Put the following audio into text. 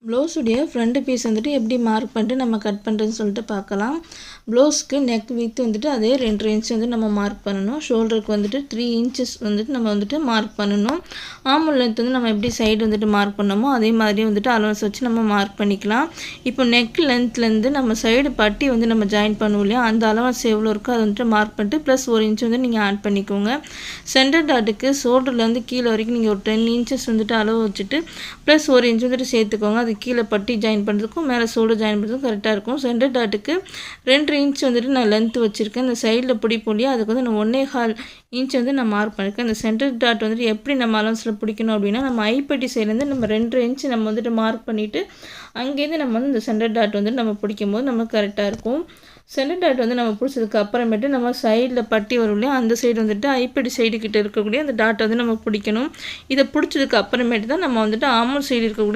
ப்ளவுஸுடைய front piece வந்துட்டு எப்படி mark பண்ணிட்டு நம்ம கட் பண்ணுறதுன்னு சொல்லிட்டு பார்க்கலாம். ப்ளவுஸ்க்கு நெக் வித் வந்துட்டு அதே 2 இன்ச் வந்து நம்ம மார்க் பண்ணணும். ஷோல்டருக்கு வந்துட்டு 3 இன்ச்சஸ் வந்துட்டு நம்ம வந்துட்டு மார்க் பண்ணணும். ஆர்ம் லென்த் வந்து நம்ம எப்படி சைடு வந்துட்டு மார்க் பண்ணோமோ அதே மாதிரி வந்துட்டு அலவன்ஸ் வச்சு நம்ம மார்க் பண்ணிக்கலாம். இப்போ நெக் லென்த்லேருந்து நம்ம சைடு பட்டி வந்து நம்ம ஜாயின் பண்ணுவோம் இல்லையா, அந்த அலவன்ஸ் எவ்வளோ இருக்கோ அதை வந்துட்டு மார்க் பண்ணிட்டு ப்ளஸ் 1 இன்ச் வந்து நீங்கள் ஆட் பண்ணிக்கோங்க. சென்டர் டாட்டுக்கு ஷோல்டர்லேருந்து கீழே வரைக்கும் நீங்கள் ஒரு 10 இன்ச்சஸ் வந்துட்டு அளவு வச்சுட்டு ப்ளஸ் 1 இன்ச் வந்துட்டு சேர்த்துக்கோங்க. அது கீழே பட்டி ஜாயின் பண்ணுறதுக்கும் மேலே ஷோல்டர் ஜாயின் பண்ணுறதுக்கும் கரெக்டாக இருக்கும். சென்டர் டாட்டுக்கு 2 இன்ச் வந்துட்டு நான் லென்த் வச்சுருக்கேன். இந்த சைடில் பிடிப்போம் அதுக்கு வந்து நான் 1.25 இன்ச் வந்து நான் மார்க் பண்ணியிருக்கேன். இந்த சென்டர் டாட் வந்துட்டு எப்படி நம்ம அலவன்ஸில் பிடிக்கணும் அப்படின்னா, நம்ம ஐப்பட்டி சைட்லேருந்து நம்ம 2 இன்ச் நம்ம வந்துட்டு மார்க் பண்ணிவிட்டு அங்கேருந்து நம்ம வந்து இந்த சென்டர் டாட் வந்துட்டு நம்ம பிடிக்கும் போது நமக்கு கரெக்டாக இருக்கும். சென்டர் டாட் வந்து நம்ம பிடிச்சதுக்கு அப்புறமேட்டு நம்ம சைடில் பட்டி வரும் இல்லையா, அந்த சைடு வந்துட்டு ஐப்படி சைடு கிட்ட இருக்கக்கூடிய அந்த டாட் வந்து நம்ம பிடிக்கணும். இதை பிடிச்சதுக்கு அப்புறமேட்டு தான் நம்ம வந்துட்டு ஆர்ம் சைடு இருக்கக்கூடிய